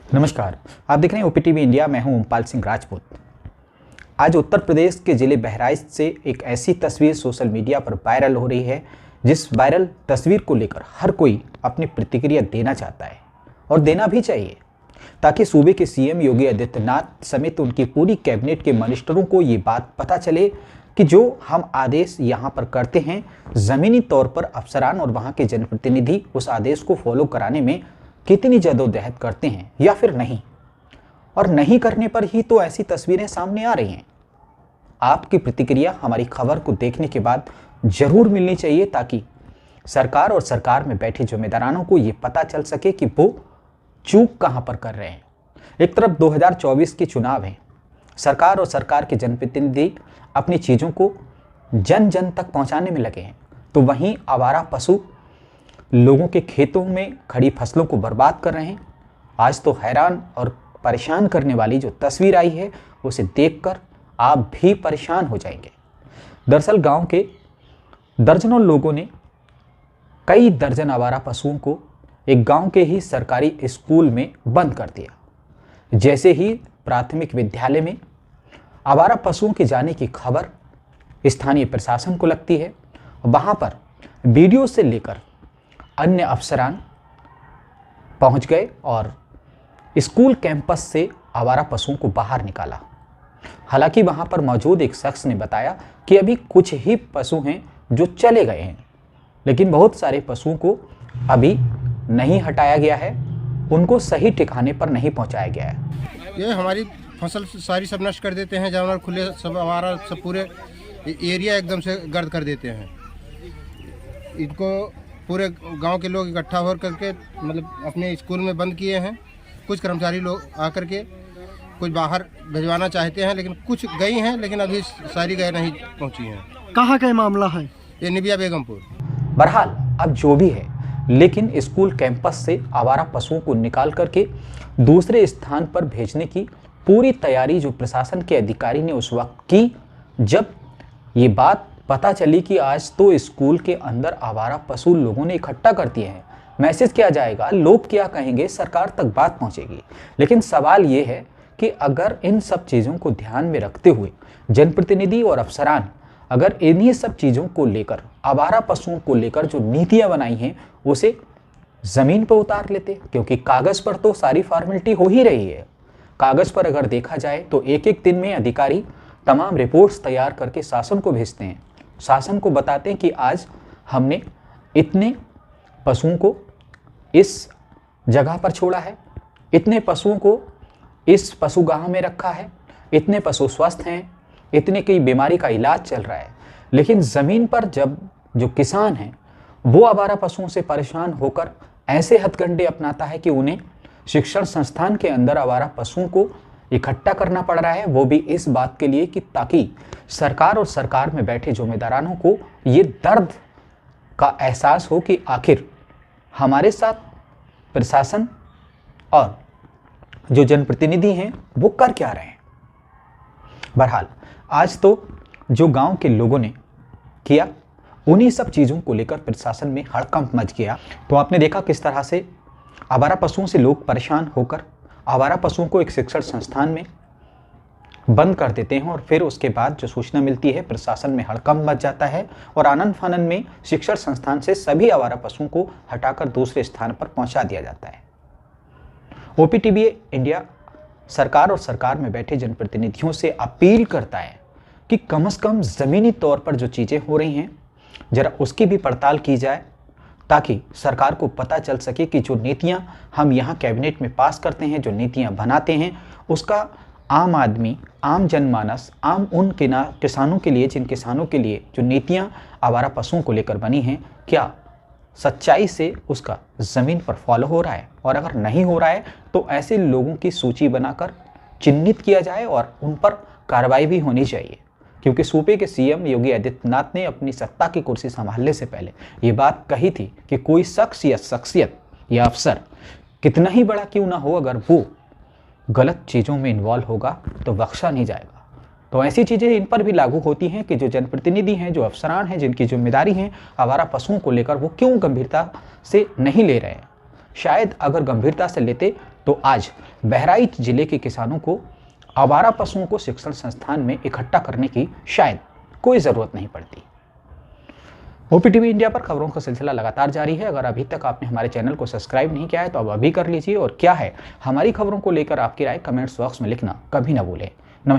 नमस्कार। आप देख रहे हैं ओपीटीवी इंडिया। मैं हूं ओमपाल सिंह राजपूत। आज उत्तर प्रदेश के जिले बहराइच से एक ऐसी तस्वीर सोशल मीडिया पर वायरल हो रही है, जिस वायरल तस्वीर को लेकर हर कोई अपनी प्रतिक्रिया देना चाहता है और देना भी चाहिए, ताकि सूबे के सीएम योगी आदित्यनाथ समेत उनकी पूरी कैबिनेट के मिनिस्टरों को ये बात पता चले कि जो हम आदेश यहाँ पर करते हैं, ज़मीनी तौर पर अफसरान और वहाँ के जनप्रतिनिधि उस आदेश को फॉलो कराने में कितनी जद्दोजहद करते हैं या फिर नहीं, और नहीं करने पर ही तो ऐसी तस्वीरें सामने आ रही हैं। आपकी प्रतिक्रिया हमारी खबर को देखने के बाद जरूर मिलनी चाहिए, ताकि सरकार और सरकार में बैठे जिम्मेदारानों को ये पता चल सके कि वो चूक कहां पर कर रहे हैं। एक तरफ 2024 के चुनाव हैं, सरकार और सरकार के जनप्रतिनिधि अपनी चीज़ों को जन जन तक पहुंचाने में लगे हैं, तो वहीं आवारा पशु लोगों के खेतों में खड़ी फसलों को बर्बाद कर रहे हैं। आज तो हैरान और परेशान करने वाली जो तस्वीर आई है, उसे देखकर आप भी परेशान हो जाएंगे। दरअसल गांव के दर्जनों लोगों ने कई दर्जन आवारा पशुओं को एक गांव के ही सरकारी स्कूल में बंद कर दिया। जैसे ही प्राथमिक विद्यालय में आवारा पशुओं के जाने की खबर स्थानीय प्रशासन को लगती है, वहां पर वीडियो से लेकर अन्य अफसरान पहुंच गए और स्कूल कैंपस से आवारा पशुओं को बाहर निकाला। हालांकि वहां पर मौजूद एक शख्स ने बताया कि अभी कुछ ही पशु हैं जो चले गए हैं, लेकिन बहुत सारे पशुओं को अभी नहीं हटाया गया है, उनको सही ठिकाने पर नहीं पहुंचाया गया है। ये हमारी फसल सारी सब नष्ट कर देते हैं, जानवर खुले सब, हमारा सब पूरे एरिया एकदम से गर्द कर देते हैं। इनको पूरे गांव के लोग इकट्ठा हो करके मतलब अपने स्कूल में बंद किए हैं। कुछ कर्मचारी लोग आकर के कुछ बाहर भिजवाना चाहते हैं, लेकिन कुछ गई हैं, लेकिन अभी सारी गए नहीं पहुंची हैं। कहाँ का मामला है? ये निबिया बेगमपुर। बहरहाल अब जो भी है, लेकिन स्कूल कैंपस से आवारा पशुओं को निकाल करके दूसरे स्थान पर भेजने की पूरी तैयारी जो प्रशासन के अधिकारी ने उस वक्त की, जब ये बात पता चली कि आज तो स्कूल के अंदर आवारा पशु लोगों ने इकट्ठा कर दिए हैं। मैसेज किया जाएगा, लोग क्या कहेंगे, सरकार तक बात पहुंचेगी। लेकिन सवाल ये है कि अगर इन सब चीज़ों को ध्यान में रखते हुए जनप्रतिनिधि और अफसरान अगर इन्हीं सब चीज़ों को लेकर, आवारा पशुओं को लेकर जो नीतियां बनाई हैं, उसे ज़मीन पर उतार लेते, क्योंकि कागज़ पर तो सारी फॉर्मेलिटी हो ही रही है। कागज़ पर अगर देखा जाए तो एक एक दिन में अधिकारी तमाम रिपोर्ट्स तैयार करके शासन को भेजते हैं, शासन को बताते हैं कि आज हमने इतने पशुओं को इस जगह पर छोड़ा है, इतने पशुओं को इस पशुगाह में रखा है, इतने पशु स्वस्थ हैं, इतने की बीमारी का इलाज चल रहा है। लेकिन ज़मीन पर जब जो किसान हैं वो आवारा पशुओं से परेशान होकर ऐसे हथकंडे अपनाता है कि उन्हें शिक्षण संस्थान के अंदर आवारा पशुओं को इकट्ठा करना पड़ रहा है, वो भी इस बात के लिए कि ताकि सरकार और सरकार में बैठे जिम्मेदारानों को ये दर्द का एहसास हो कि आखिर हमारे साथ प्रशासन और जो जनप्रतिनिधि हैं वो कर क्या रहे हैं। बहरहाल आज तो जो गांव के लोगों ने किया, उन्हीं सब चीज़ों को लेकर प्रशासन में हड़कंप मच गया। तो आपने देखा किस तरह से आवारा पशुओं से लोग परेशान होकर आवारा पशुओं को एक शिक्षण संस्थान में बंद कर देते हैं, और फिर उसके बाद जो सूचना मिलती है प्रशासन में हड़कंप मच जाता है और आनन फानन में शिक्षण संस्थान से सभी आवारा पशुओं को हटाकर दूसरे स्थान पर पहुंचा दिया जाता है। ओपीटीवी इंडिया सरकार और सरकार में बैठे जनप्रतिनिधियों से अपील करता है कि कम से कम ज़मीनी तौर पर जो चीज़ें हो रही हैं, ज़रा उसकी भी पड़ताल की जाए, ताकि सरकार को पता चल सके कि जो नीतियां हम यहाँ कैबिनेट में पास करते हैं, जो नीतियां बनाते हैं, उसका आम आदमी, आम जनमानस, आम उन किसानों के लिए, जिन किसानों के लिए जो नीतियां आवारा पशुओं को लेकर बनी हैं, क्या सच्चाई से उसका ज़मीन पर फॉलो हो रहा है। और अगर नहीं हो रहा है तो ऐसे लोगों की सूची बनाकर चिन्हित किया जाए और उन पर कार्रवाई भी होनी चाहिए, क्योंकि सूबे के सीएम योगी आदित्यनाथ ने अपनी सत्ता की कुर्सी संभालने से पहले ये बात कही थी कि कोई शख्स या शख्सियत या अफसर कितना ही बड़ा क्यों ना हो, अगर वो गलत चीज़ों में इन्वॉल्व होगा तो बख्शा नहीं जाएगा। तो ऐसी चीज़ें इन पर भी लागू होती हैं कि जो जनप्रतिनिधि हैं, जो अफसरान हैं, जिनकी जिम्मेदारी हैं आवारा पशुओं को लेकर, वो क्यों गंभीरता से नहीं ले रहे हैं। शायद अगर गंभीरता से लेते तो आज बहराइच जिले के किसानों को आवारा पशुओं को शिक्षण संस्थान में इकट्ठा करने की शायद कोई ज़रूरत नहीं पड़ती। ओपीटीवी इंडिया पर खबरों का सिलसिला लगातार जारी है। अगर अभी तक आपने हमारे चैनल को सब्सक्राइब नहीं किया है तो अब अभी कर लीजिए, और क्या है हमारी खबरों को लेकर आपकी राय कमेंट्स बॉक्स में लिखना कभी ना भूलें। नमस्कार।